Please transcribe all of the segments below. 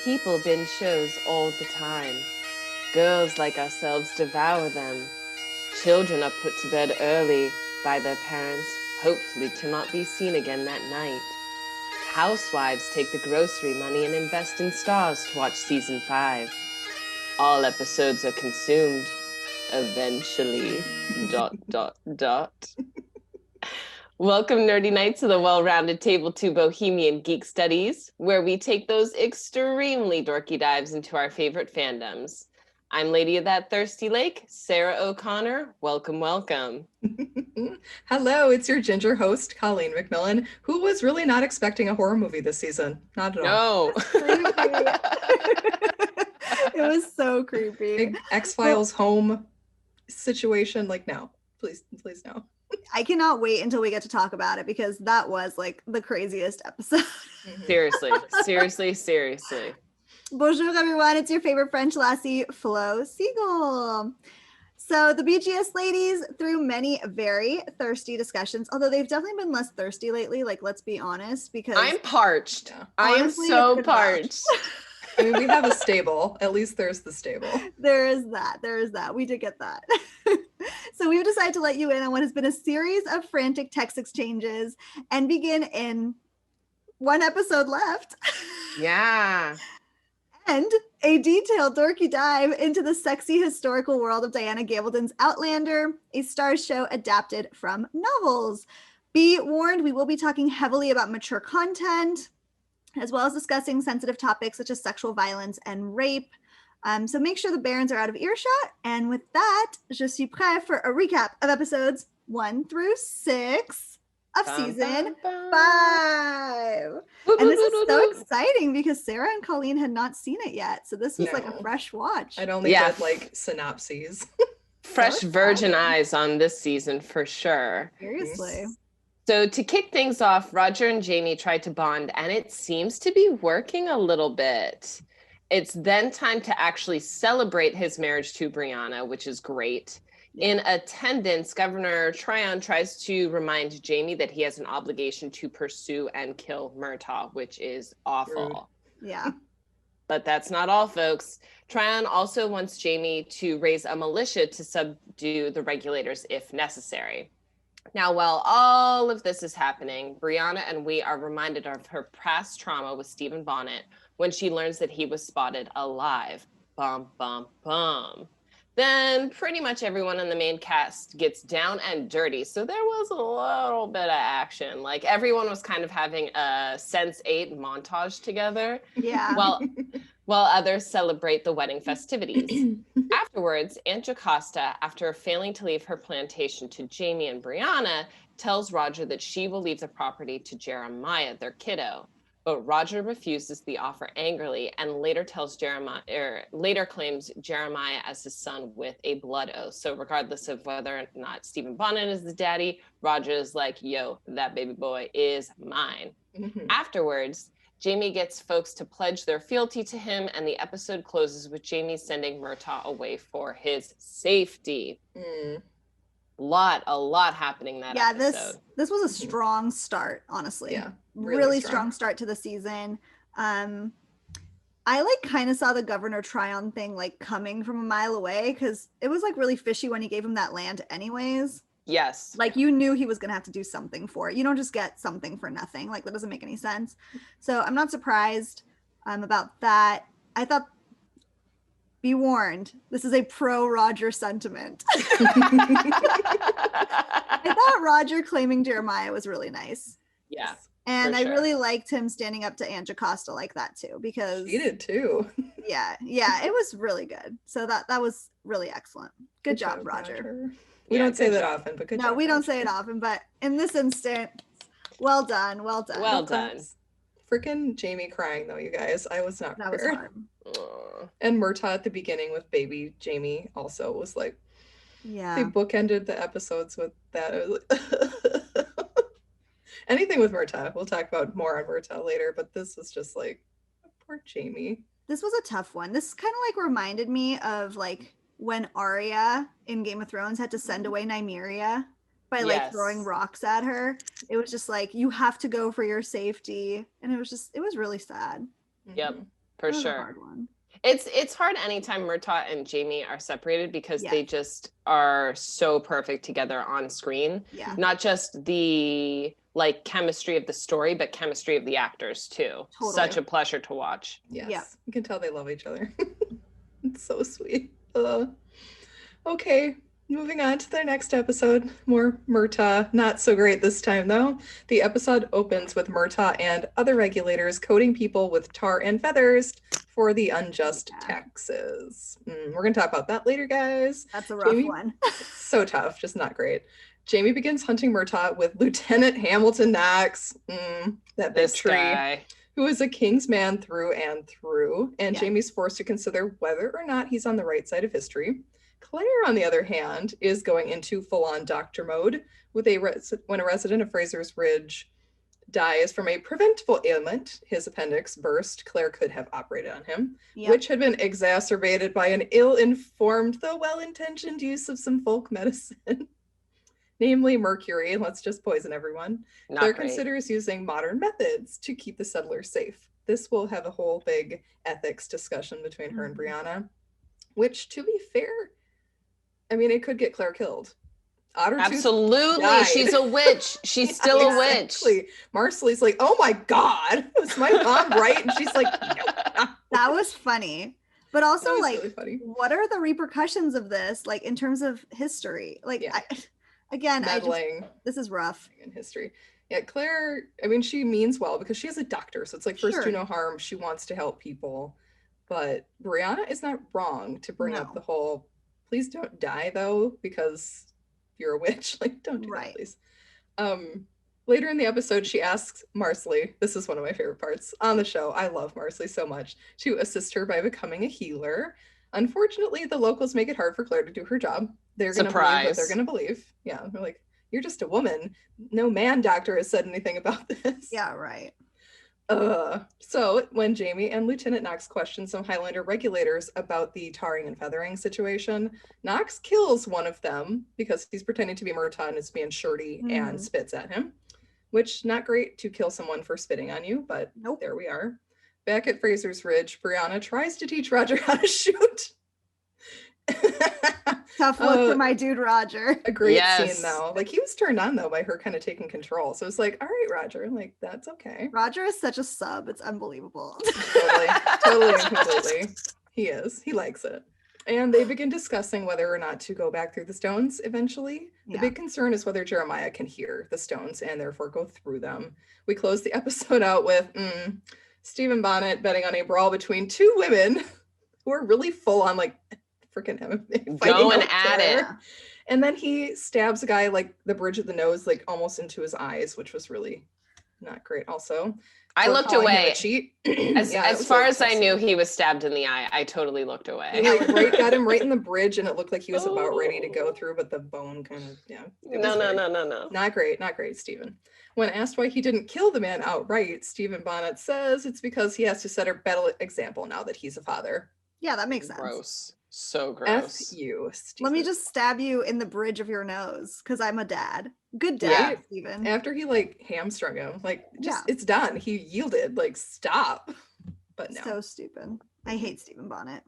People binge shows all the time. Girls like ourselves devour them. Children are put to bed early by their parents, hopefully to not be seen again that night. Housewives take the grocery money and invest in Starz to watch season 5. All episodes are consumed. Eventually. ... Welcome, Nerdy Knights, to the well-rounded Table 2 Bohemian Geek Studies, where we take those extremely dorky dives into our favorite fandoms. I'm Lady of That Thirsty Lake, Sarah O'Connor. Welcome, welcome. Hello, it's your ginger host, Colleen McMillan, who was really not expecting a horror movie this season. Not at all. No. It was so creepy. Big X-Files home situation. Like, no. Please no. I cannot wait until we get to talk about it because that was like the craziest episode. Seriously. Bonjour everyone, it's your favorite French lassie, Flo Siegel. So the BGS ladies, through many very thirsty discussions, although they've definitely been less thirsty lately, like let's be honest, because I'm parched. Yeah. Honestly, I am so parched. I mean, we have a stable. At least there's the stable. There is that. We did get that. So we've decided to let you in on what has been a series of frantic text exchanges and begin in one episode left. Yeah. And a detailed dorky dive into the sexy historical world of Diana Gabaldon's Outlander, a Starz show adapted from novels. Be warned, we will be talking heavily about mature content, as well as discussing sensitive topics such as sexual violence and rape. So make sure the Barons are out of earshot. And with that, je suis prêt for a recap of episodes 1 through 6 of season 5. And this is so exciting because Sarah and Colleen had not seen it yet. So this was like a fresh watch. I'd only read like synopses. Fresh virgin eyes on this season for sure. Seriously. So to kick things off, Roger and Jamie tried to bond, and it seems to be working a little bit. It's then time to actually celebrate his marriage to Brianna, which is great. In attendance, Governor Tryon tries to remind Jamie that he has an obligation to pursue and kill Murtagh, which is awful. Yeah. But that's not all, folks. Tryon also wants Jamie to raise a militia to subdue the regulators if necessary. Now, while all of this is happening, Brianna and we are reminded of her past trauma with Stephen Bonnet when she learns that he was spotted alive. Bum, bum, bum. Then pretty much everyone in the main cast gets down and dirty. So there was a little bit of action. Like everyone was kind of having a Sense8 montage together. Yeah. While others celebrate the wedding festivities. Afterwards, Aunt Jocasta, after failing to leave her plantation to Jamie and Brianna, tells Roger that she will leave the property to Jeremiah, their kiddo. But Roger refuses the offer angrily and later claims Jeremiah as his son with a blood oath. So regardless of whether or not Stephen Bonnet is the daddy, Roger is like, yo, that baby boy is mine. Mm-hmm. Afterwards, Jamie gets folks to pledge their fealty to him, and the episode closes with Jamie sending Murtagh away for his safety. A lot happening that episode. This was a strong start, honestly. Yeah, really strong start to the season. I like kind of saw the Governor Tryon thing like coming from a mile away because it was like really fishy when he gave him that land anyways. Yes. Like you knew he was going to have to do something for it. You don't just get something for nothing. Like that doesn't make any sense. So I'm not surprised about that. I thought, be warned, this is a pro Roger sentiment. I thought Roger claiming Jeremiah was really nice. Yeah. And I really liked him standing up to Aunt Jocasta like that too, because she did too. Yeah, it was really good. So that was really excellent. Good job, Roger. We don't say that often, but good job. No, we don't say it often, but in this instance, well done. Well done. Freaking Jamie crying though, you guys. I was not prepared. That was hard. And Murtagh at the beginning with baby Jamie also was like, yeah. They bookended the episodes with that. It was like anything with Murtagh. We'll talk about more on Murtagh later, but this was just like, poor Jamie. This was a tough one. This kind of like reminded me of like when Arya in Game of Thrones had to send away Nymeria by like throwing rocks at her. It was just like, you have to go for your safety. And it was really sad. Yep. For That was a sure. hard one. It's hard anytime Murtagh and Jamie are separated because Yeah. they just are so perfect together on screen. Yeah. Not just the like chemistry of the story, but chemistry of the actors too. Totally. Such a pleasure to watch. Yes. Yeah. You can tell they love each other. It's so sweet. Okay. Moving on to the next episode. More Murtagh. Not so great this time, though. The episode opens with Murtagh and other regulators coding people with tar and feathers for the unjust taxes. We're going to talk about that later, guys. That's a rough one. So tough. Just not great. Jamie begins hunting Murtagh with Lieutenant Hamilton Knox. That big tree. Guy. Who is a king's man through and through. And Jamie's forced to consider whether or not he's on the right side of history. Claire, on the other hand, is going into full-on doctor mode with when a resident of Fraser's Ridge dies from a preventable ailment, his appendix burst. Claire could have operated on him, which had been exacerbated by an ill-informed, though well-intentioned use of some folk medicine, namely mercury. Let's just poison everyone. Claire considers using modern methods to keep the settlers safe. This will have a whole big ethics discussion between her and Brianna, which, to be fair, I mean, it could get Claire killed. Absolutely. She's a witch. She's still a witch. Marcelly's like, oh my God, was my mom right? And she's like, no. That was funny. But also, like, really funny. What are the repercussions of this, like, in terms of history? Like, this is rough. In history. Yeah, Claire, I mean, she means well because she is a doctor. So it's like, first do no harm. She wants to help people. But Brianna is not wrong to bring up the whole, please don't die, though, because you're a witch. Like, don't do that, please. Later in the episode, she asks Marcelly, this is one of my favorite parts on the show. I love Marcelly so much, to assist her by becoming a healer. Unfortunately, the locals make it hard for Claire to do her job. They're going to believe what they're going to believe. Yeah, they're like, you're just a woman. No man doctor has said anything about this. Yeah, right. So when Jamie and Lieutenant Knox question some Highlander regulators about the tarring and feathering situation, Knox kills one of them because he's pretending to be Murtagh and is being shirty and spits at him, which not great to kill someone for spitting on you, but there we are. Back at Fraser's Ridge, Brianna tries to teach Roger how to shoot. Tough look for my dude Roger. A great scene though. Like, he was turned on though by her kind of taking control. So it's like, all right, Roger, like, that's okay. Roger is such a sub. It's unbelievable. Totally and completely. He is. He likes it. And they begin discussing whether or not to go back through the stones eventually. The big concern is whether Jeremiah can hear the stones and therefore go through them. We close the episode out with Stephen Bonnet betting on a brawl between two women who are really full on like freaking MMA going at it. And then he stabs a guy like the bridge of the nose, like almost into his eyes, which was really not great. Also, I looked away. Cheat. As far as I knew, he was stabbed in the eye. I totally looked away. Like, got him right in the bridge, and it looked like he was about ready to go through, but the bone kind of No. Not great, Stephen. When asked why he didn't kill the man outright, Stephen Bonnet says it's because he has to set a better example now that he's a father. Yeah, that makes sense. Gross. So gross. F you, Stephen. Let me just stab you in the bridge of your nose because I'm a dad. Good dad, Stephen. After he like hamstrung him, like it's done. He yielded. Like, stop. But no. So stupid. I hate Stephen Bonnet.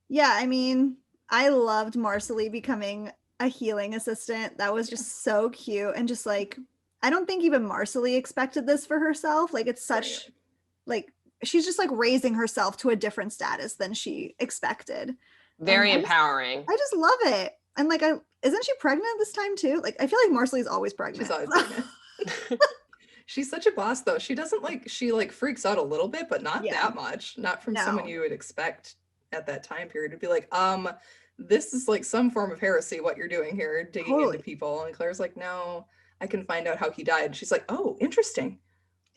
Yeah, I mean, I loved Marcelly becoming a healing assistant. That was just so cute. And just like, I don't think even Marcelly expected this for herself. Like, it's such like, she's just like raising herself to a different status than she expected. Very empowering. I just love it. And like, isn't she pregnant this time too? Like, I feel like Marcelly's always pregnant. She's always pregnant. She's such a boss though. She doesn't like, she like freaks out a little bit, but not that much. Not from someone you would expect at that time period to be like, this is like some form of heresy, what you're doing here, digging into people. And Claire's like, no, I can find out how he died. And she's like, oh, interesting.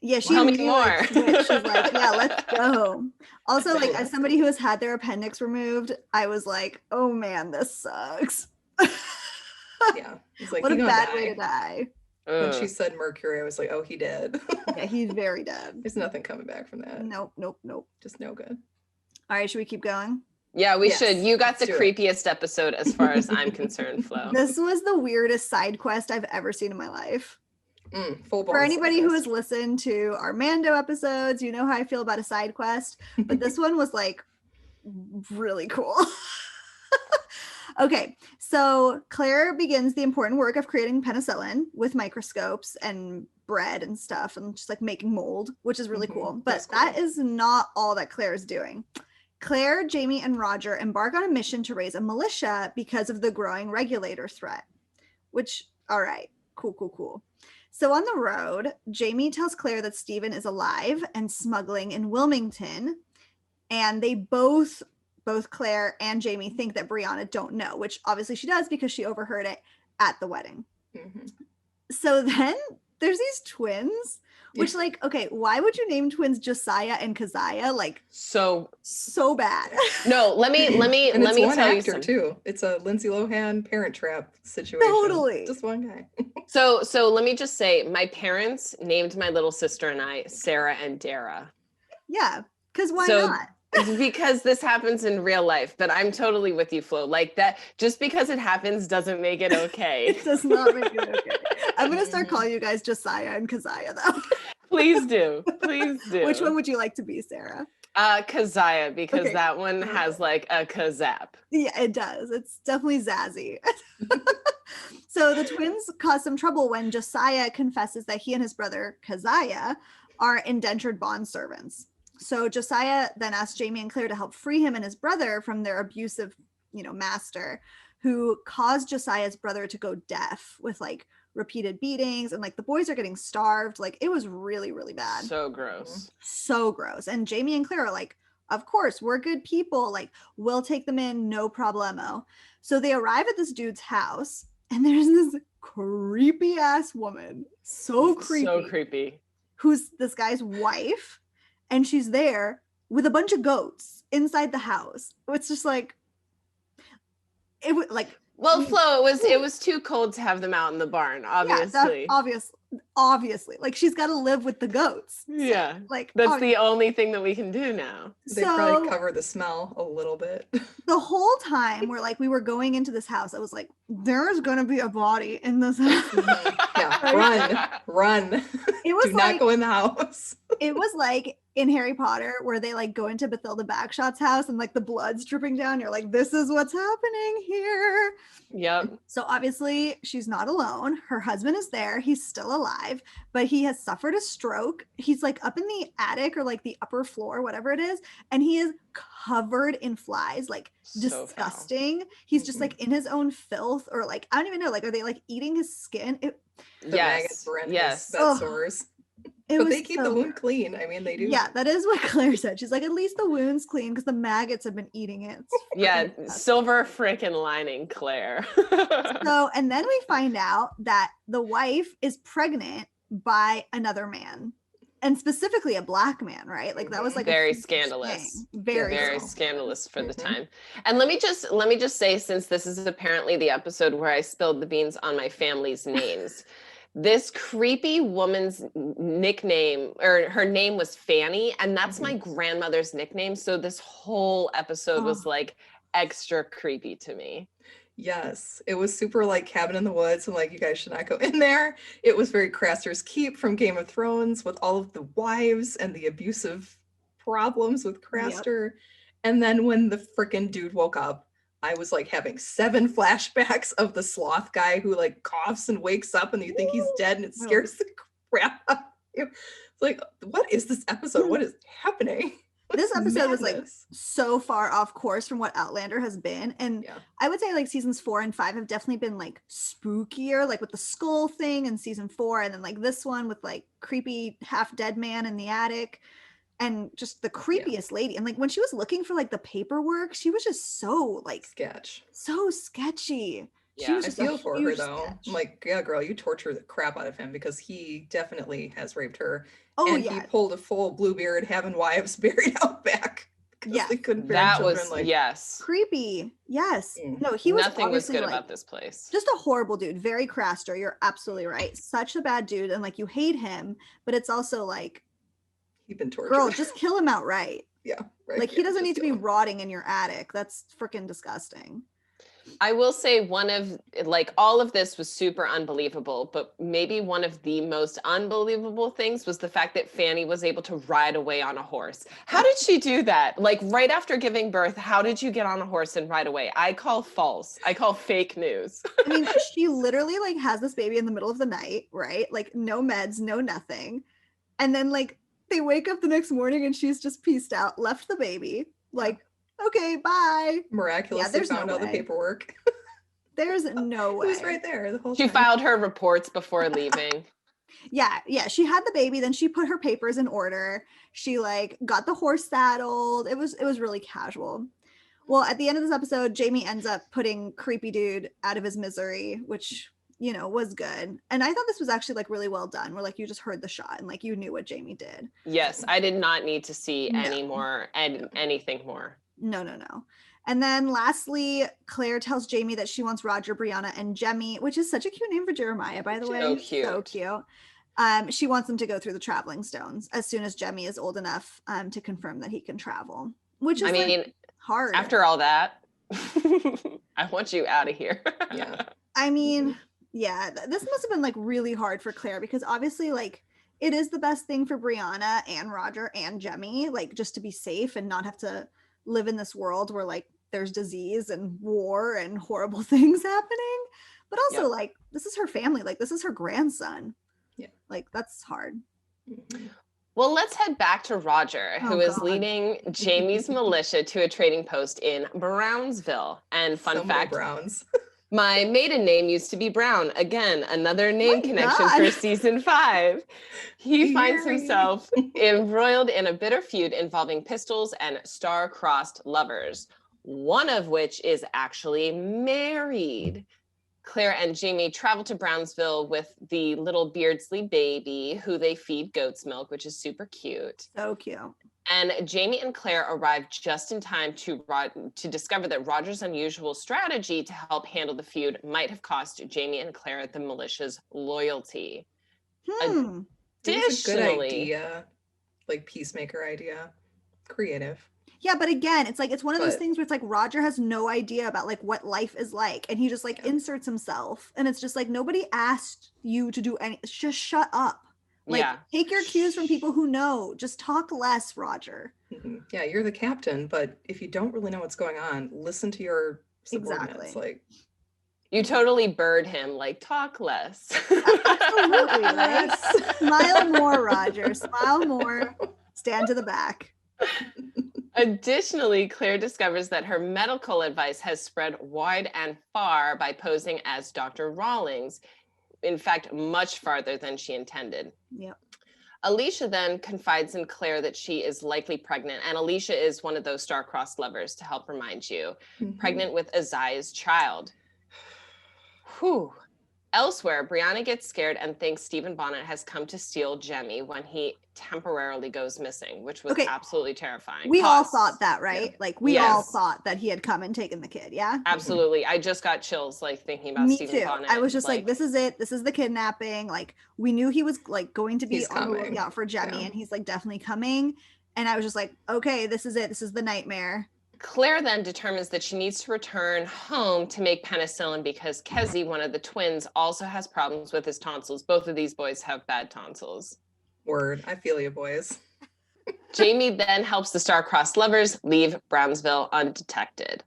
Yeah, she tell me more. Like, she's like, yeah, let's go. Also, like, as somebody who has had their appendix removed, I was like, oh man, this sucks. Yeah, it's like, what a bad way to die. When she said mercury, I was like, oh, he did. Yeah, he's very dead. There's nothing coming back from that. Nope. Just no good. All right, should we keep going? Yeah, we should. You got the creepiest episode as far as I'm concerned, Flo. This was the weirdest side quest I've ever seen in my life. Full For anybody who has listened to our Mando episodes, you know how I feel about a side quest, but this one was like really cool. Okay, so Claire begins the important work of creating penicillin with microscopes and bread and stuff and just like making mold, which is really cool. But that is not all that Claire is doing. Claire, Jamie, and Roger embark on a mission to raise a militia because of the growing regulator threat, which, all right, cool. So on the road, Jamie tells Claire that Stephen is alive and smuggling in Wilmington, and they both Claire and Jamie think that Brianna don't know, which obviously she does because she overheard it at the wedding. So then there's these twins, which like, okay, why would you name twins Josiah and Keziah? Like so bad. No, let me and it's one tell actor you something. Too. It's a Lindsay Lohan Parent Trap situation. Totally. Just one guy. So let me just say, my parents named my little sister and I Sarah and Dara. Yeah, because why not? Because this happens in real life, but I'm totally with you, Flo. Like that, just because it happens doesn't make it okay. It does not make it okay. I'm gonna start calling you guys Josiah and Keziah though. Please do. Which one would you like to be, Sarah? Keziah, because that one has like a kazap. Yeah, it does. It's definitely zazzy. So the twins cause some trouble when Josiah confesses that he and his brother Keziah are indentured bond servants. So Josiah then asks Jamie and Claire to help free him and his brother from their abusive, master, who caused Josiah's brother to go deaf with like repeated beatings, and like the boys are getting starved. Like it was really, really bad. So gross. So gross. And Jamie and Claire are like, of course, we're good people. Like we'll take them in, no problemo. So they arrive at this dude's house, and there's this creepy ass woman. So creepy. Who's this guy's wife. And she's there with a bunch of goats inside the house. It's just like, it would like. Well, Flo, it was too cold to have them out in the barn, obviously. Yeah, obviously. Like she's got to live with the goats. Yeah. So, like that's the only thing that we can do now. They probably cover the smell a little bit. The whole time we were going into this house, I was like, there's going to be a body in this house. Yeah, run. It was do not go in the house. It was like in Harry Potter where they like go into Bathilda Bagshot's house and like the blood's dripping down. You're like, this is what's happening here. Yep. So obviously she's not alone. Her husband is there. He's still alive, but he has suffered a stroke. He's like up in the attic or like the upper floor, whatever it is. And he is covered in flies, like so disgusting. Foul. He's just like in his own filth, or like, I don't even know, like, are they like eating his skin? The maggots were in his bed sores. But they keep the wound clean. I mean, they do. Yeah, that is what Claire said. She's like, at least the wound's clean because the maggots have been eating it. Silver frickin' lining, Claire. So, and then we find out that the wife is pregnant by another man, and specifically a black man, right? Like that was like very scandalous. Very scandalous for the time. And let me just say, since this is apparently the episode where I spilled the beans on my family's names. This creepy woman's nickname, or her name was Fanny, and that's my grandmother's nickname. So this whole episode was like extra creepy to me. Yes, it was super like Cabin in the Woods, and like you guys should not go in there. It was very Craster's Keep from Game of Thrones with all of the wives and the abusive problems with Craster. Yep. And then when the freaking dude woke up, I was like having 7 flashbacks of the sloth guy who like coughs and wakes up and you think he's dead, and it scares the crap out of you. It's like, what is this episode? What is happening? This episode was like so far off course from what Outlander has been. And I would say like seasons 4 and 5 have definitely been like spookier, like with the skull thing in season 4. And then like this one with like creepy half dead man in the attic. And just the creepiest lady. And like when she was looking for like the paperwork, she was just so like so sketchy. Yeah, she was I feel for her though. I'm like, yeah, girl, you torture the crap out of him because he definitely has raped her. Oh, and he pulled a full Bluebeard having wives buried out back. Yeah, they couldn't bear children. Creepy. Yes. No, he was nothing was good about this place. Just a horrible dude. Very Craster. You're absolutely right. Such a bad dude, and like you hate him, but it's also like, you've been tortured. Girl, just kill him outright. Yeah, right. Like he doesn't need to be rotting in your attic. That's freaking disgusting. I will say all of this was super unbelievable, but maybe one of the most unbelievable things was the fact that Fanny was able to ride away on a horse. How did she do that? Like right after giving birth, how did you get on a horse and ride away? I call false. I call fake news. I mean, she literally like has this baby in the middle of the night, right? Like no meds, no nothing. And then like they wake up the next morning and she's just peaced out, left the baby, like, okay, bye. Miraculously found all the paperwork. There's no way. It was right there the whole time. She filed her reports before leaving. Yeah. She had the baby, then she put her papers in order. She like got the horse saddled. It was really casual. Well, at the end of this episode, Jamie ends up putting creepy dude out of his misery, which, you know, was good. And I thought this was actually like really well done, where like you just heard the shot and like you knew what Jamie did. Yes, I did not need to see any more and anything more. No. And then lastly, Claire tells Jamie that she wants Roger, Brianna, and Jemmy, which is such a cute name for Jeremiah, by the way. So cute. So cute. She wants them to go through the traveling stones as soon as Jemmy is old enough to confirm that he can travel, which is like, hard. After all that, I want you out of here. Yeah. I mean, yeah, this must have been like really hard for Claire because obviously like it is the best thing for Brianna and Roger and Jemmy, like just to be safe and not have to live in this world where like there's disease and war and horrible things happening. But also like this is her family, like this is her grandson. Yeah. Like that's hard. Well, let's head back to Roger, who is leading Jamie's militia to a trading post in Brownsville. And fun fact, Browns. My maiden name used to be Brown. Again, another name connection for season 5. He finds himself embroiled in a bitter feud involving pistols and star-crossed lovers, one of which is actually married. Claire and Jamie travel to Brownsville with the little Beardsley baby, who they feed goat's milk, which is super cute. So cute. And Jamie and Claire arrive just in time to discover that Roger's unusual strategy to help handle the feud might have cost Jamie and Claire the militia's loyalty. Additionally, a good idea, like peacemaker idea, creative. Yeah, but again, it's like it's one of those things where it's like Roger has no idea about like what life is like, and he just like inserts himself, and it's just like nobody asked you to do any. Just shut up. Like, take your cues from people who know. Just talk less, Roger. Yeah, you're the captain, but if you don't really know what's going on, listen to your subordinates. Exactly. Like, you totally bird him, like, talk less. Absolutely. Like, smile more, Roger. Smile more. Stand to the back. Additionally, Claire discovers that her medical advice has spread wide and far by posing as Dr. Rawlings. In fact, much farther than she intended. Yep. Alicia then confides in Claire that she is likely pregnant, and Alicia is one of those star-crossed lovers, to help remind you, pregnant with Isaiah's child. Whew. Elsewhere, Brianna gets scared and thinks Stephen Bonnet has come to steal Jemmy when he temporarily goes missing, which was absolutely terrifying. We all thought that, right? Yeah. Like we all thought that he had come and taken the kid. Yeah, absolutely. I just got chills like thinking about Stephen Bonnet. I was just like, this is it. This is the kidnapping. Like we knew he was like going to be on the lookout for Jemmy, and he's like definitely coming. And I was just like, okay, this is it. This is the nightmare. Claire then determines that she needs to return home to make penicillin because Kezzy, one of the twins, also has problems with his tonsils. Both of these boys have bad tonsils. Word. I feel you, boys. Jamie then helps the star-crossed lovers leave Brownsville undetected.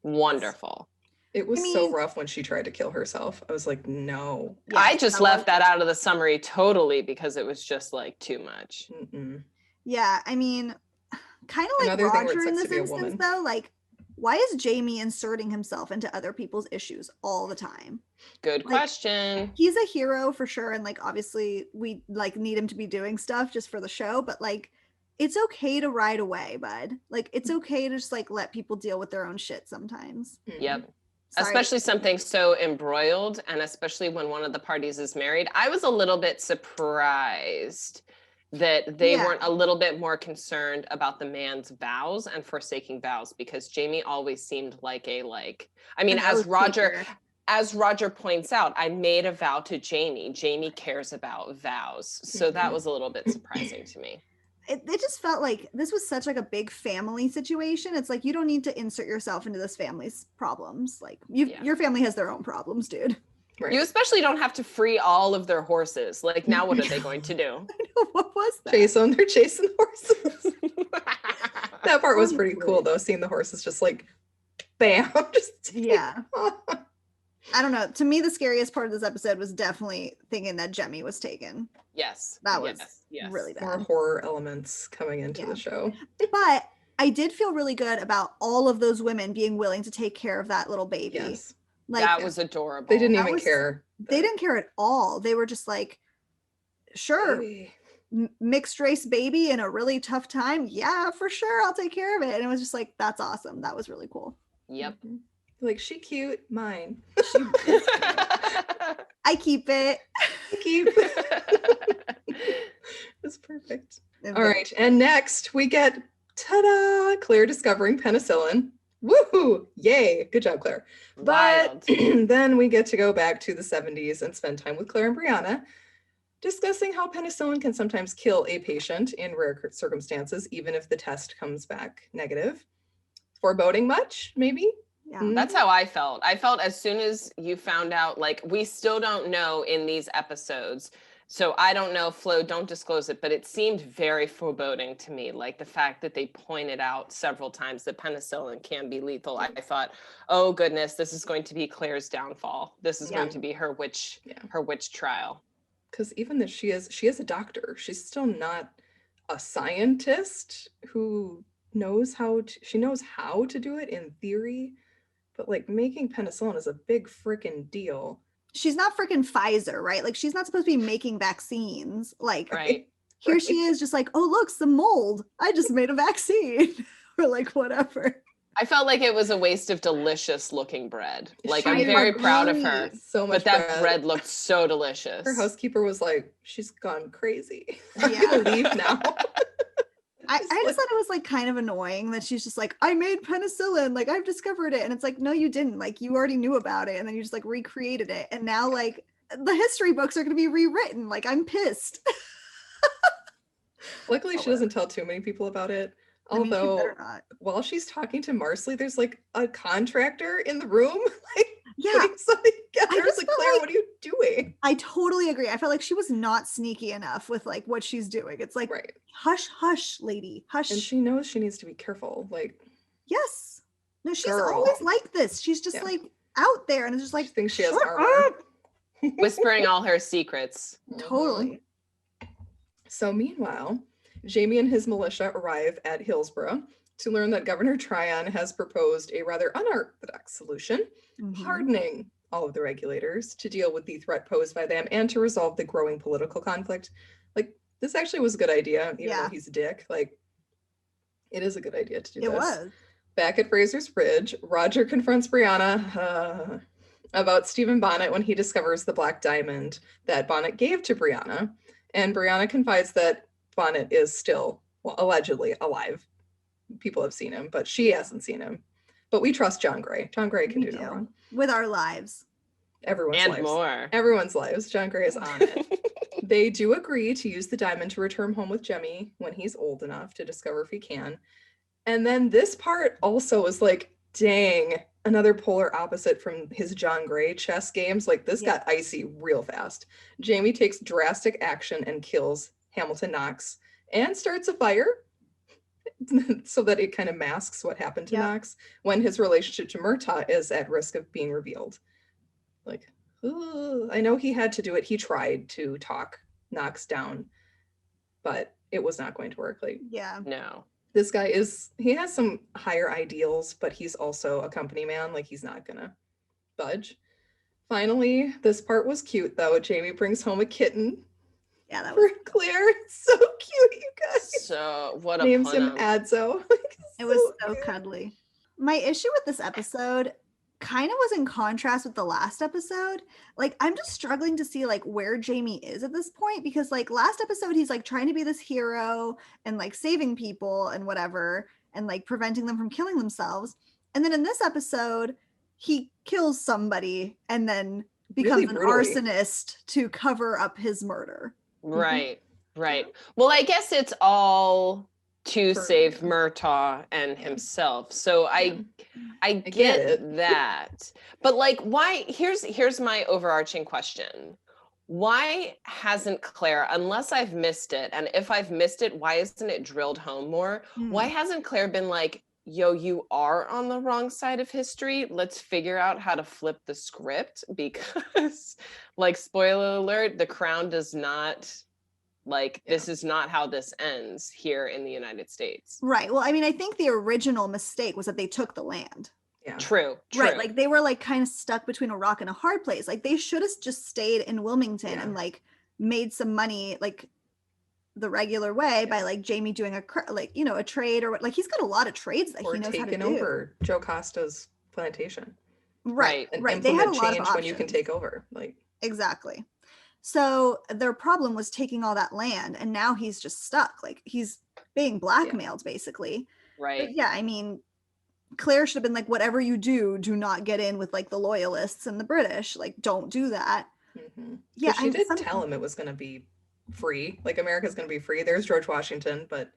Wonderful. It was so rough when she tried to kill herself. I was like, no. Yeah, I just left that out of the summary totally because it was just like too much. Yeah, I mean, kind of like Roger in this instance though, like why is Jamie inserting himself into other people's issues all the time? Good question. He's a hero for sure, and like obviously we like need him to be doing stuff just for the show, but like it's okay to ride away, bud. Like it's okay to just like let people deal with their own shit sometimes. Yep. Especially something so embroiled, and especially when one of the parties is married. I was a little bit surprised that they weren't a little bit more concerned about the man's vows and forsaking vows, because Jamie always seemed like I mean, as Roger points out, I made a vow to Jamie. Jamie cares about vows. So that was a little bit surprising to me. it just felt like this was such like a big family situation. It's like, you don't need to insert yourself into this family's problems. Like your family has their own problems, dude. Right. You especially don't have to free all of their horses. Like, now what are they going to do? I know, what was that? Chase them. They're chasing horses. That part was pretty cool, though, seeing the horses just like, bam. Just yeah. I don't know. To me, the scariest part of this episode was definitely thinking that Jemmy was taken. Yes. That was yes. really bad. More horror elements coming into the show. But I did feel really good about all of those women being willing to take care of that little baby. Yes. Like, that was adorable. They didn't even care. They didn't care at all. They were just like, sure, mixed race baby in a really tough time. Yeah, for sure. I'll take care of it. And it was just like, that's awesome. That was really cool. Yep. Like, she cute, mine. I keep it. It's perfect. All right. And next we get, ta-da, Claire discovering penicillin. Woohoo! Yay! Good job, Claire. Wild. But then we get to go back to the 70s and spend time with Claire and Brianna, discussing how penicillin can sometimes kill a patient in rare circumstances, even if the test comes back negative. Foreboding much, maybe? Yeah. That's how I felt. I felt as soon as you found out, like, we still don't know in these episodes. So I don't know, Flo, don't disclose it, but it seemed very foreboding to me. Like, the fact that they pointed out several times that penicillin can be lethal. I thought, oh goodness, this is going to be Claire's downfall. This is going to be her witch trial. Because even that she is a doctor, she's still not a scientist who knows how to do it in theory, but like making penicillin is a big freaking deal. She's not freaking Pfizer, right? Like, she's not supposed to be making vaccines. Like, right. Here she is just like, oh, look, some mold. I just made a vaccine. Or like, whatever. I felt like it was a waste of delicious looking bread. Like, I'm very proud of her. So much, but that bread looked so delicious. Her housekeeper was like, she's gone crazy. I'm gonna leave now. I just thought it was like kind of annoying that she's just like, I made penicillin, like I've discovered it. And it's like, no, you didn't. Like, you already knew about it. And then you just like recreated it. And now like the history books are going to be rewritten. Like, I'm pissed. Luckily, she doesn't tell too many people about it. Although, while she's talking to Marsley, there's like a contractor in the room, like putting something together. I was like, Claire, what are you doing? I totally agree. I felt like she was not sneaky enough with like what she's doing. It's like, hush, hush, lady, hush. And she knows she needs to be careful. Like, yes, no, she's always like this. She's just like out there, and it's just like, she thinks she has armor. Whispering all her secrets. Totally. So meanwhile, Jamie and his militia arrive at Hillsborough to learn that Governor Tryon has proposed a rather unorthodox solution, hardening all of the regulators to deal with the threat posed by them and to resolve the growing political conflict. Like, this actually was a good idea, even though he's a dick. Like, it is a good idea to do this. It was. Back at Fraser's Bridge, Roger confronts Brianna about Stephen Bonnet when he discovers the black diamond that Bonnet gave to Brianna. And Brianna confides that Bonnet is still, allegedly alive. People have seen him, but she hasn't seen him. But we trust John Gray. John Gray can do no wrong. With our lives. Everyone's lives. And more. Everyone's lives. John Gray is on it. They do agree to use the diamond to return home with Jemmy when he's old enough to discover if he can. And then this part also is like, dang, another polar opposite from his John Gray chess games. Like, this got icy real fast. Jamie takes drastic action and kills Hamilton Knox and starts a fire so that it kind of masks what happened to Knox when his relationship to Murtagh is at risk of being revealed. Like, I know he had to do it. He tried to talk Knox down, but it was not going to work. Like, no. This guy he has some higher ideals, but he's also a company man. Like, he's not gonna budge. Finally, this part was cute though. Jamie brings home a kitten. Yeah, that was for Claire. It's so cute, you guys. So what a names him Adzo. It was so cuddly. My issue with this episode kind of was in contrast with the last episode. Like, I'm just struggling to see like where Jamie is at this point, because like last episode he's like trying to be this hero and like saving people and whatever and like preventing them from killing themselves. And then in this episode he kills somebody and then becomes an arsonist to cover up his murder. Right. Right. Well, I guess it's all to save Murtagh and himself. So I get that. But like, why? Here's my overarching question. Why hasn't Claire, unless I've missed it, and if I've missed it, why isn't it drilled home more? Why hasn't Claire been like, yo, you are on the wrong side of history. Let's figure out how to flip the script, because like, spoiler alert, the crown does not, like, this is not how this ends here in the United States. Right. Well, I mean, I think the original mistake was that they took the land. Yeah. True. Right. Like they were like kind of stuck between a rock and a hard place. Like they should have just stayed in Wilmington and like made some money like the regular way by like Jamie doing a trade or like he's got a lot of trades that he knows how to do. Taking over Jocasta's plantation. Right. And right. They had a lot of options when you can take over. Like exactly. So their problem was taking all that land, and now he's just stuck. Like he's being blackmailed basically. Right. But yeah, I mean, Claire should have been like, whatever you do, do not get in with like the loyalists and the British. Like, don't do that. Yeah, she did tell him it was going to be free. Like America's going to be free. There's George Washington, but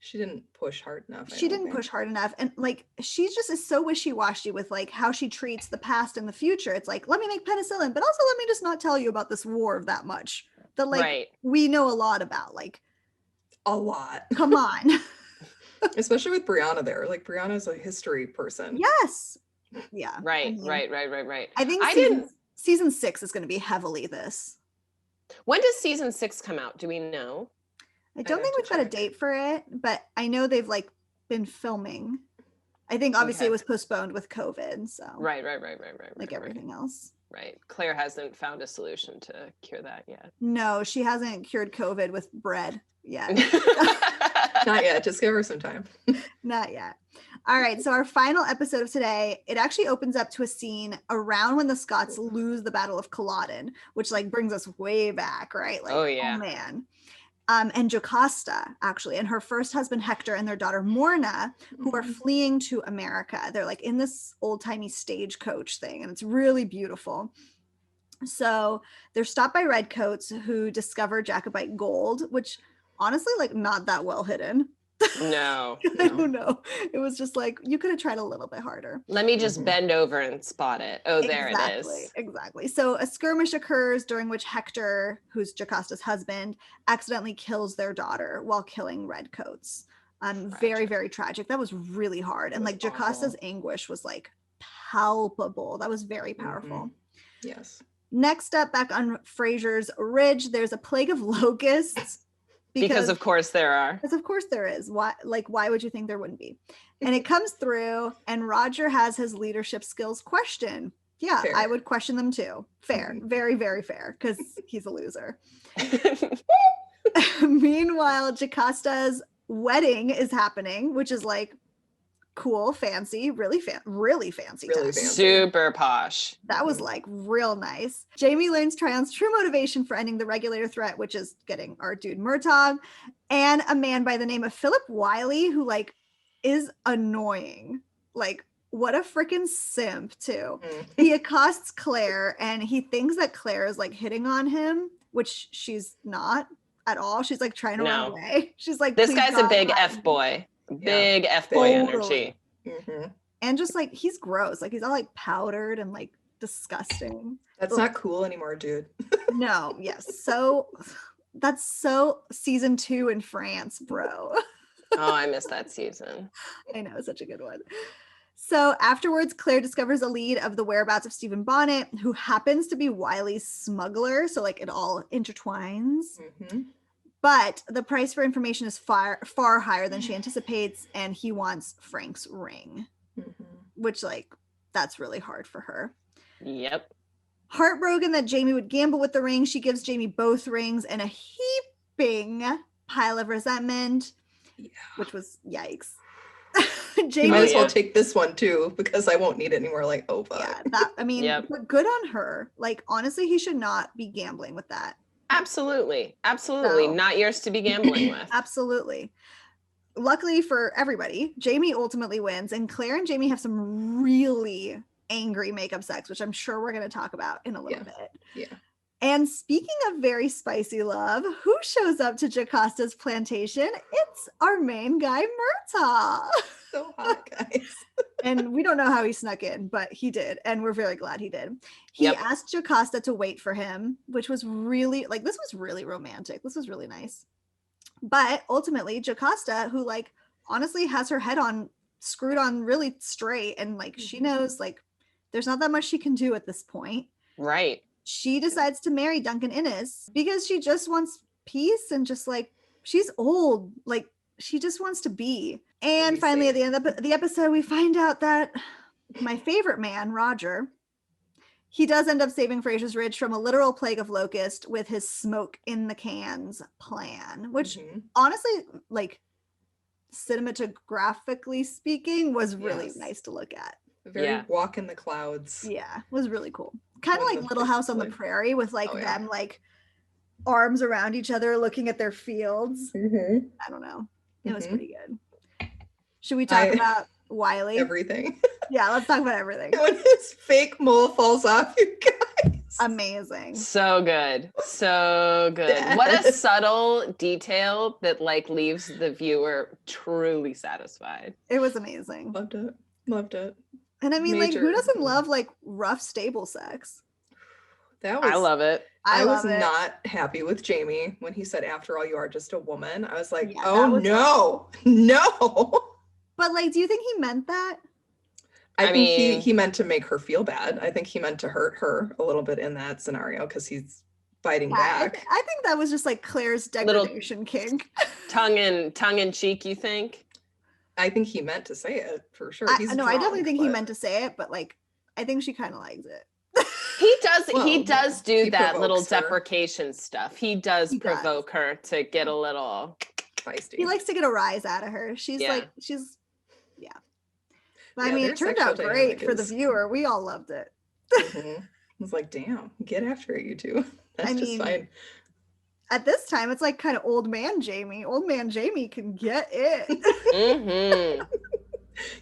she didn't push hard enough. She didn't push hard enough. And like, she just is so wishy-washy with like how she treats the past and the future. It's like, let me make penicillin, but also let me just not tell you about this war that much. That like, we know a lot about, like. A lot. Come on. Especially with Brianna there. Like Brianna's a history person. Yes. Yeah. Right. I think season 6 is going to be heavily this. When does season 6 come out? Do we know? I don't think we've got a date for it, but I know they've like been filming. I think obviously it was postponed with COVID. So right. Like everything else. Right. Claire hasn't found a solution to cure that yet. No, she hasn't cured COVID with bread yet. Not yet. Just give her some time. Not yet. All right. So our final episode of today, it actually opens up to a scene around when the Scots lose the Battle of Culloden, which like brings us way back, right? Like, oh man. And Jocasta, actually, and her first husband, Hector, and their daughter, Morna, who are fleeing to America. They're like in this old-timey stagecoach thing, and it's really beautiful. So they're stopped by redcoats who discover Jacobite gold, which honestly, like not that well hidden. No. I don't know. It was just like, you could have tried a little bit harder. Let me just bend over and spot it. Oh, there it is. Exactly. So a skirmish occurs during which Hector, who's Jocasta's husband, accidentally kills their daughter while killing redcoats. Very, very tragic. That was really hard. And like Jocasta's anguish was like palpable. That was very powerful. Yes. Next up, back on Fraser's Ridge, there's a plague of locusts. Because of course there are. Because of course there is. Why would you think there wouldn't be? And it comes through, and Roger has his leadership skills questioned. Yeah, fair. I would question them too. Fair. Very, very fair, because he's a loser. Meanwhile, Jocasta's wedding is happening, which is like cool, fancy, really fancy. Super posh. That was like real nice. Jamie learns Tryon's true motivation for ending the regulator threat, which is getting our dude Murtagh, and a man by the name of Philip Wiley, who like is annoying. Like, what a freaking simp too. He accosts Claire and he thinks that Claire is like hitting on him, which she's not at all. She's like trying to run away. She's like, this guy's a big F-boy. Big F-boy energy. And just like, he's gross. Like, he's all like powdered and like disgusting. That's not cool anymore, dude. No, yes. So that's so season 2 in France, bro. Oh, I missed that season. I know, such a good one. So afterwards, Claire discovers a lead of the whereabouts of Stephen Bonnet, who happens to be Wiley's smuggler. So like it all intertwines. But the price for information is far, far higher than she anticipates, and he wants Frank's ring, which, like, that's really hard for her. Yep. Heartbroken that Jamie would gamble with the ring, she gives Jamie both rings and a heaping pile of resentment, which was yikes. Jamie, you might as well take this one too, because I won't need it anymore. Like, oh, fuck. Yeah, I mean, but good on her. Like, honestly, he should not be gambling with that. Absolutely. So, not yours to be gambling with. Absolutely. Luckily for everybody, Jamie ultimately wins, and Claire and Jamie have some really angry makeup sex, which I'm sure we're going to talk about in a little bit. And speaking of very spicy love, who shows up to Jocasta's plantation? It's our main guy, Murtagh. So hot, guys. And we don't know how he snuck in, but he did. And we're very glad he did. He asked Jocasta to wait for him, which was really, like, this was really romantic. This was really nice. But ultimately, Jocasta, who, like, honestly has her head on, screwed on really straight. And, like, she knows, like, there's not that much she can do at this point. Right. She decides to marry Duncan Innis because she just wants peace and just, like, she's old. Like, she just wants to be. And finally, at the end of the episode, we find out that my favorite man, Roger, he does end up saving Frasier's Ridge from a literal plague of locusts with his smoke in the cans plan, which honestly, like, cinematographically speaking, was really nice to look at. Very walk in the clouds. Yeah, was really cool. Kind of like Little House on the Prairie with, like, them, like, arms around each other looking at their fields. I don't know. It was pretty good. Should we talk about Wiley? Everything. Yeah, let's talk about everything. When his fake mole falls off, you guys. Amazing. So good. So good. Yes. What a subtle detail that, like, leaves the viewer truly satisfied. It was amazing. Loved it. Loved it. And I mean, like, who doesn't love, like, rough stable sex? That was, I love it. I was not happy with Jamie when he said, "After all, you are just a woman." I was like, no. But, like, do you think he meant that? I think he meant to make her feel bad. I think he meant to hurt her a little bit in that scenario because he's fighting back. I think that was just, like, Claire's degradation kink. Tongue in cheek, you think? I think he meant to say it for sure. I definitely think he meant to say it, but, like, I think she kind of likes it. He does do that little deprecation stuff. He does provoke her to get a little feisty. He likes to get a rise out of her. She's like, But I mean, it turned out great for the viewer. We all loved it. I was like, damn, get after it, you two. That's just fine. At this time, it's like kind of old man Jamie. Old man Jamie can get it.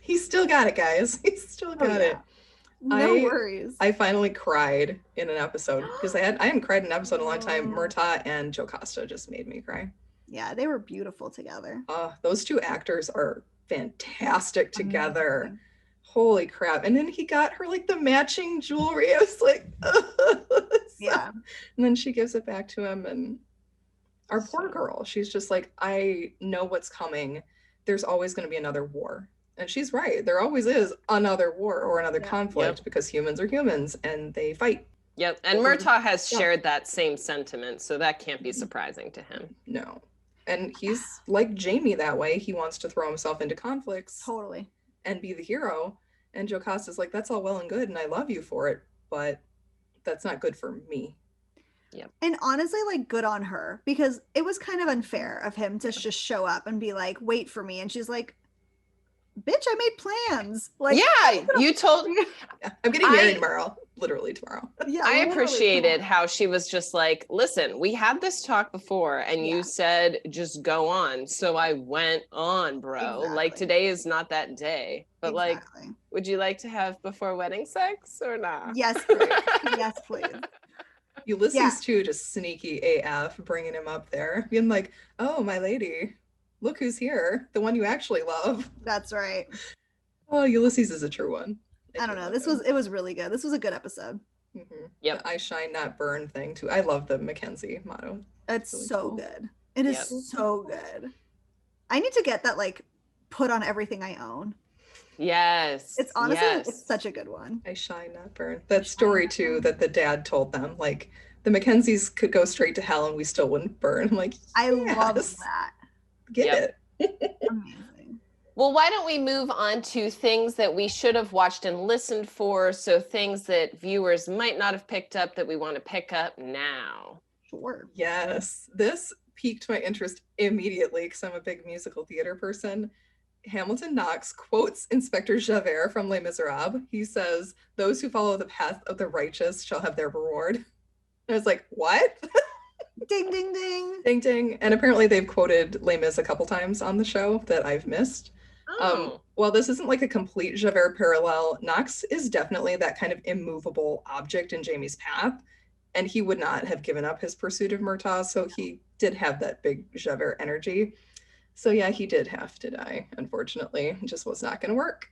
He's still got it, guys. He's still got it. No worries. I finally cried in an episode because I hadn't cried in an episode in a long time. Murtagh and Jocasta just made me cry. Yeah, they were beautiful together. Those two actors are fantastic together. Holy crap. And then he got her, like, the matching jewelry. I was like, yeah. And then she gives it back to him, and our poor girl, she's just like, I know what's coming. There's always going to be another war. And she's right. There always is another war or another conflict because humans are humans and they fight. Yep. And Murtagh has shared that same sentiment, so that can't be surprising to him. No. And he's like Jamie that way. He wants to throw himself into conflicts. Totally. And be the hero. And Jocasta's like, that's all well and good, and I love you for it, but that's not good for me. Yep. And honestly, like, good on her, because it was kind of unfair of him to just show up and be like, wait for me. And she's like, bitch, I made plans. Like, you told me. I'm getting married tomorrow. Literally tomorrow. Yeah, I appreciated how she was just like, listen, we had this talk before and you said just go on. So I went on, bro. Exactly. Like, today is not that day. But like, would you like to have before wedding sex or not? Yes, please. Yes, please. Ulysses too, just sneaky AF, bringing him up there, being like, oh, my lady, look who's here, the one you actually love. That's right. Oh, Ulysses is a true one. I don't know. It was really good. This was a good episode. Yep. The I shine not burn thing too. I love the Mackenzie motto. It's really so cool. Good. It is so good. I need to get that, like, put on everything I own. Yes. It's honestly, it's such a good one. I shine not burn. That story too that the dad told them, like, the Mackenzies could go straight to hell and we still wouldn't burn. I'm like, I love that. Get it. Amazing. Well, why don't we move on to things that we should have watched and listened for, so things that viewers might not have picked up that we want to pick up now. Sure. Yes. This piqued my interest immediately because I'm a big musical theater person. Hamilton Knox quotes Inspector Javert from Les Miserables. He says, "Those who follow the path of the righteous shall have their reward." And I was like, what? Ding, ding, ding. Ding, ding. And apparently they've quoted Les Mis a couple times on the show that I've missed. While this isn't like a complete Javert parallel, Knox is definitely that kind of immovable object in Jamie's path. And he would not have given up his pursuit of Murtagh, so he did have that big Javert energy. So yeah, he did have to die, unfortunately. It just was not going to work.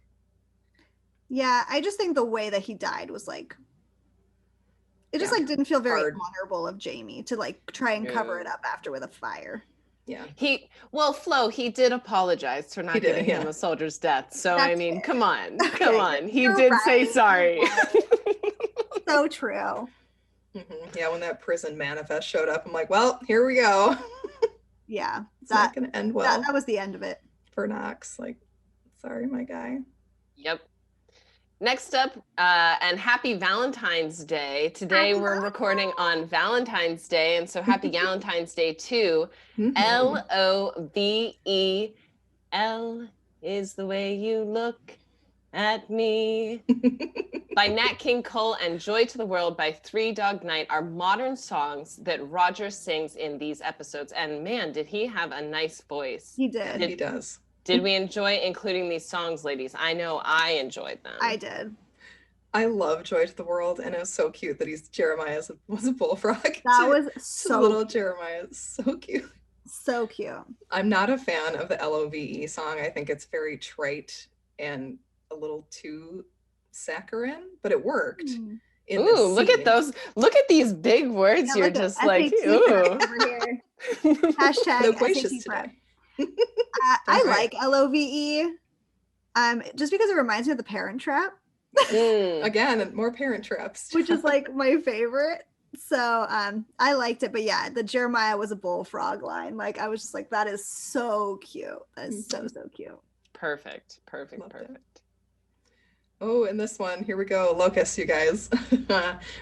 Yeah, I just think the way that he died was like, it just like didn't feel very honorable of Jamie to like try and cover it up after with a fire. Yeah. Flo, he did apologize for not giving him a soldier's death. So, That's I mean, fair. come on. Okay, Come on. He you're did right. say sorry. So true. Yeah, when that prison manifest showed up, I'm like, well, here we go. Yeah. It's not going to end well. That was the end of it. For Knox. Like, sorry, my guy. Yep. Next up, and happy Valentine's Day. Today we're recording on Valentine's Day, and so happy Valentine's Day too. L-O-V-E-L is the way you look at me. By Nat King Cole and Joy to the World by Three Dog Night are modern songs that Roger sings in these episodes. And man, did he have a nice voice. He did. He does. Did we enjoy including these songs, ladies? I know I enjoyed them. I did. I love Joy to the World, and it was so cute that Jeremiah was a bullfrog. That was so little Jeremiah, so cute. So cute. I'm not a fan of the LOVE song. I think it's very trite and a little too saccharine, but it worked. Ooh, look at those! Look at these big words. Yeah, You're just like, ooh. Hashtag loquacious SAT prep. I like LOVE, just because it reminds me of The Parent Trap. Again, more Parent Traps, which is like my favorite. So I liked it, but yeah, the Jeremiah was a bullfrog line. Like I was just like, that is so cute. That is so cute. Perfect. Oh, and this one, here we go. Locusts, you guys.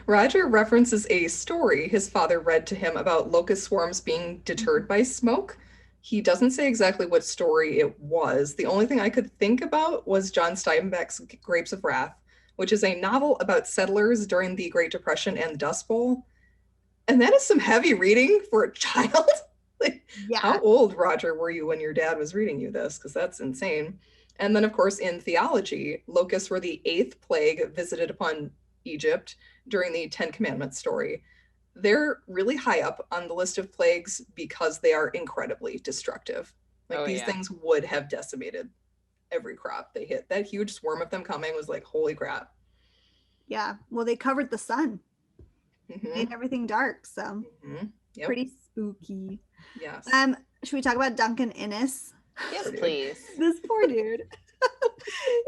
Roger references a story his father read to him about locust swarms being deterred by smoke. He doesn't say exactly what story it was. The only thing I could think about was John Steinbeck's Grapes of Wrath, which is a novel about settlers during the Great Depression and the Dust Bowl. And that is some heavy reading for a child. How old, Roger, were you when your dad was reading you this? Because that's insane. And then, of course, in theology, locusts were the 8th plague visited upon Egypt during the Ten Commandments story. They're really high up on the list of plagues because they are incredibly destructive. These things would have decimated every crop they hit. That huge swarm of them coming was like, holy crap. Yeah. Well, they covered the sun. Made everything dark. So pretty spooky. Yes. Should we talk about Duncan Innis? Yes, please. This poor dude.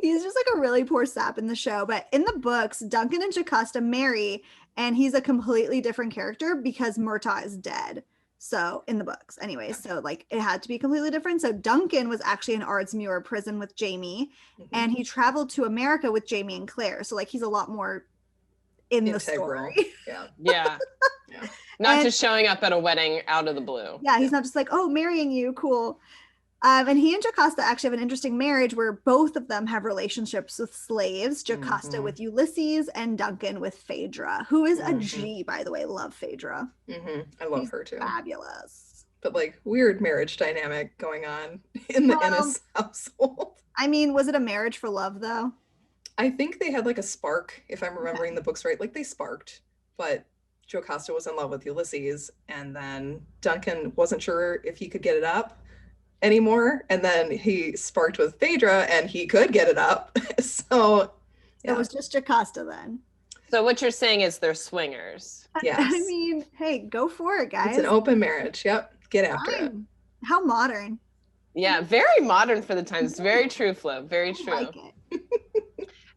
He's just like a really poor sap in the show. But in the books, Duncan and Jocasta marry, and he's a completely different character because Murtagh is dead. So in the books, anyway, so like it had to be completely different. So Duncan was actually in Ardsmuir prison with Jamie, and he traveled to America with Jamie and Claire. So like he's a lot more in the story. Yeah. Not just showing up at a wedding out of the blue. Yeah, he's not just like, oh, marrying you, cool. And he and Jocasta actually have an interesting marriage where both of them have relationships with slaves, Jocasta with Ulysses and Duncan with Phaedra, who is a G, by the way. Love Phaedra. I love her too. Fabulous. But like weird marriage dynamic going on in the Innis household. I mean, was it a marriage for love though? I think they had like a spark, if I'm remembering the books right. Like they sparked, but Jocasta was in love with Ulysses, and then Duncan wasn't sure if he could get it up anymore, and then he sparked with Phaedra and he could get it up. So it was just Jocasta then. So what you're saying is they're swingers. Yes. I mean, hey, go for it, guys. It's an open marriage. Yep. Get after it. How modern. Yeah, very modern for the times. Very true, Flo. Very true. I like it.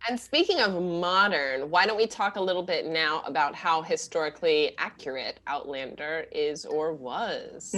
And speaking of modern, why don't we talk a little bit now about how historically accurate Outlander is or was?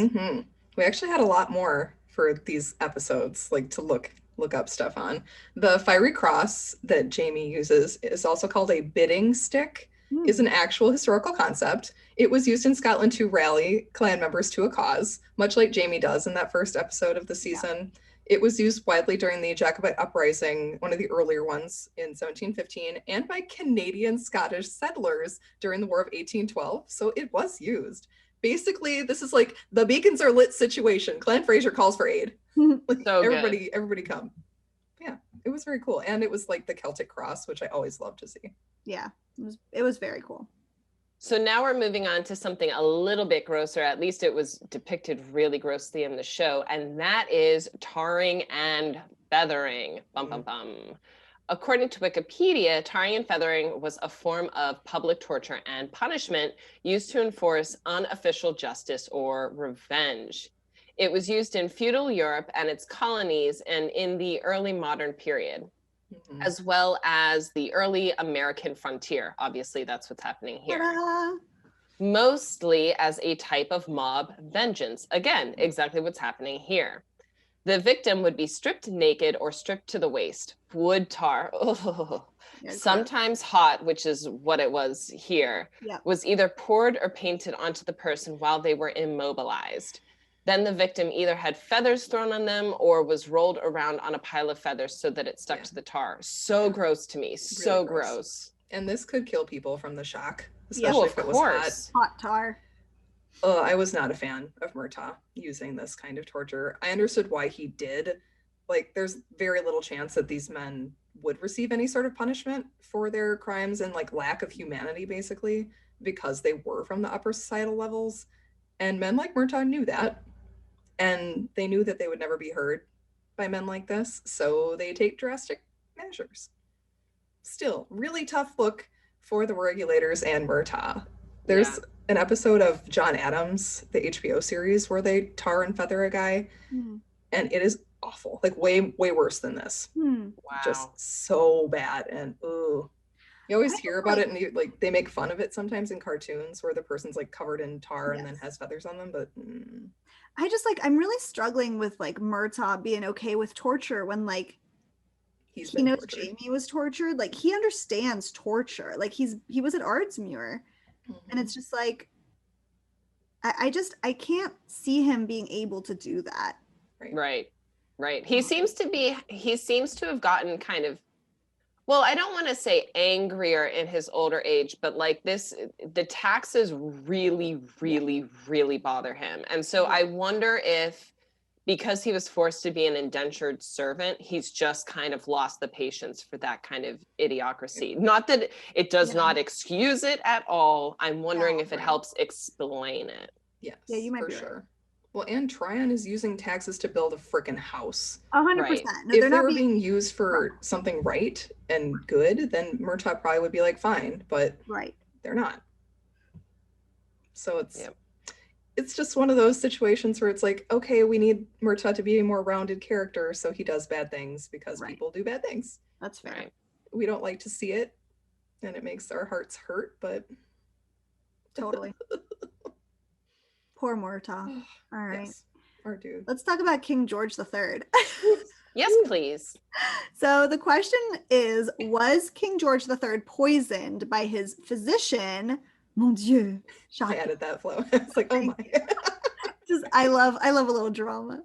We actually had a lot more for these episodes, like to look up stuff on. The fiery cross that Jamie uses is also called a bidding stick, is an actual historical concept. It was used in Scotland to rally clan members to a cause, much like Jamie does in that first episode of the season. It was used widely during the Jacobite uprising, one of the earlier ones in 1715, and by Canadian Scottish settlers during the War of 1812. So it was used. Basically, this is like the beacons are lit situation. Clan Fraser calls for aid. Like, so everybody come. Yeah, it was very cool. And it was like the Celtic cross, which I always love to see. Yeah, it was very cool. So now we're moving on to something a little bit grosser. At least it was depicted really grossly in the show. And that is tarring and feathering. Bum, bum, bum. According to Wikipedia, tarring and feathering was a form of public torture and punishment used to enforce unofficial justice or revenge. It was used in feudal Europe and its colonies and in the early modern period, as well as the early American frontier. Obviously, that's what's happening here. Ta-da! Mostly as a type of mob vengeance. Again, exactly what's happening here. The victim would be stripped naked or stripped to the waist. Wood tar, sometimes hot, which is what it was here, was either poured or painted onto the person while they were immobilized. Then the victim either had feathers thrown on them or was rolled around on a pile of feathers so that it stuck to the tar. So gross to me, so really gross. And this could kill people from the shock, especially if it was hot. Hot tar. I was not a fan of Murtagh using this kind of torture. I understood why he did. Like, there's very little chance that these men would receive any sort of punishment for their crimes and like lack of humanity, basically, because they were from the upper societal levels. And men like Murtagh knew that. And they knew that they would never be heard by men like this. So they take drastic measures. Still, really tough look for the regulators and Murtagh. There's an episode of John Adams, the HBO series, where they tar and feather a guy, and it is awful, like way worse than this. Wow. Just so bad. And you always hear about it, and like they make fun of it sometimes in cartoons where the person's like covered in tar and then has feathers on them, but I'm really struggling with like Murtagh being okay with torture when like he knows tortured. Jamie was tortured. Like he understands torture. Like he was at Ardsmuir. And it's just like, I can't see him being able to do that. Right. He seems to have gotten kind of, well, I don't want to say angrier in his older age, but like the taxes really, really, really bother him. And so I wonder if, because he was forced to be an indentured servant, he's just kind of lost the patience for that kind of idiocracy. Not that it does not excuse it at all. I'm wondering if it helps explain it. Yes, you might for be sure. Right. Well, and Tryon is using taxes to build a freaking house. 100%. Right. No, if they were being used for something right and good, then Murtagh probably would be like, fine, but they're not. So it's just one of those situations where it's like, okay, we need Murtagh to be a more rounded character, so he does bad things because people do bad things. That's fair. We don't like to see it, and it makes our hearts hurt, but... Totally. Poor Murtagh. All right. Yes, our dude. Let's talk about King George III. Yes, please. So the question is, was King George III poisoned by his physician? Mon Dieu. I added that flow. It's like, oh my. I love a little drama.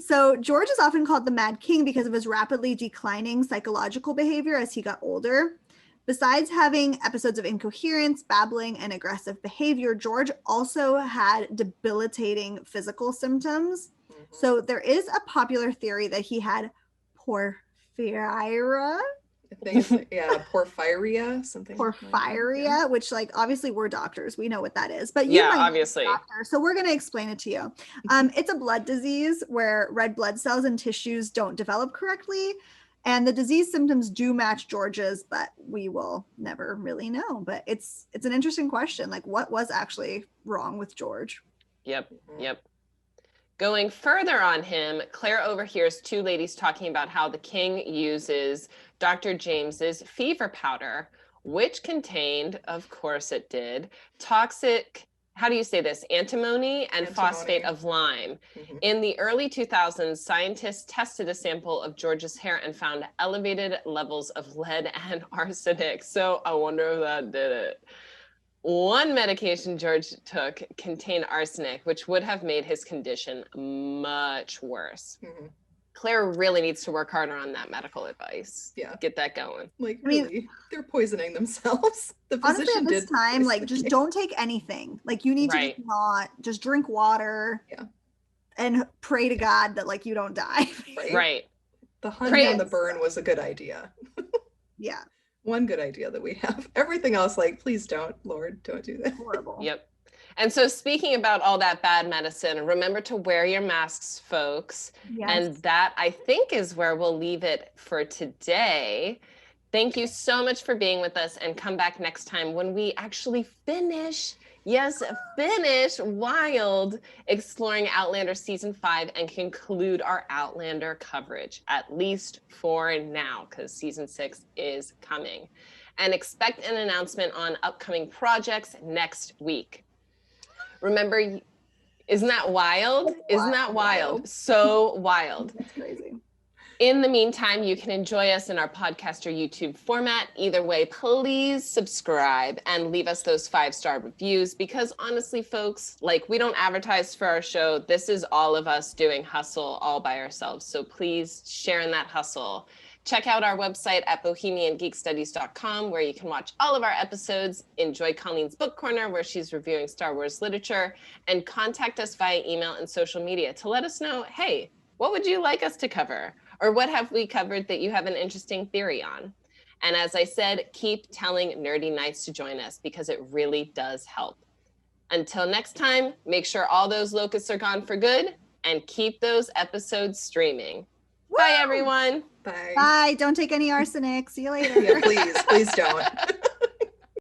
So George is often called the Mad King because of his rapidly declining psychological behavior as he got older. Besides having episodes of incoherence, babbling, and aggressive behavior, George also had debilitating physical symptoms. So there is a popular theory that he had porphyria. Porphyria, something. Porphyria, which like obviously we're doctors, we know what that is, but obviously. Doctor, so we're going to explain it to you. It's a blood disease where red blood cells and tissues don't develop correctly, and the disease symptoms do match George's, but we will never really know. But it's an interesting question, like what was actually wrong with George? Yep. Going further on him, Claire overhears two ladies talking about how the king uses Dr. James's fever powder, which contained, of course it did, toxic, how do you say this, antimony and phosphate of lime. In the early 2000s, scientists tested a sample of George's hair and found elevated levels of lead and arsenic. So I wonder if that did it. One medication George took contained arsenic, which would have made his condition much worse. Claire really needs to work harder on that medical advice. Yeah. Get that going. Like, really, they're poisoning themselves. The physician honestly, at this time, like, just don't take anything. Like, you need to just drink water. Yeah. And pray to God that, like, you don't die. Right. The honey on the burn was a good idea. Yeah. One good idea that we have. Everything else, like, please don't, Lord, don't do that. Horrible. Yep. And so speaking about all that bad medicine, remember to wear your masks, folks. Yes. And that, I think, is where we'll leave it for today. Thank you so much for being with us, and come back next time when we actually finish Wild, exploring Outlander season 5, and conclude our Outlander coverage, at least for now, because season 6 is coming. And expect an announcement on upcoming projects next week. Remember, isn't that wild? Isn't that wild? So wild. That's crazy. In the meantime, you can enjoy us in our podcast or YouTube format. Either way, please subscribe and leave us those 5-star reviews, because honestly, folks, like, we don't advertise for our show. This is all of us doing hustle all by ourselves. So please share in that hustle. Check out our website at bohemiangeekstudies.com, where you can watch all of our episodes, enjoy Colleen's Book Corner, where she's reviewing Star Wars literature, and contact us via email and social media to let us know, hey, what would you like us to cover? Or what have we covered that you have an interesting theory on? And as I said, keep telling nerdy knights to join us, because it really does help. Until next time, make sure all those locusts are gone for good, and keep those episodes streaming. Woo! Bye, everyone. Bye. Bye. Don't take any arsenic. See you later. Yeah, please don't.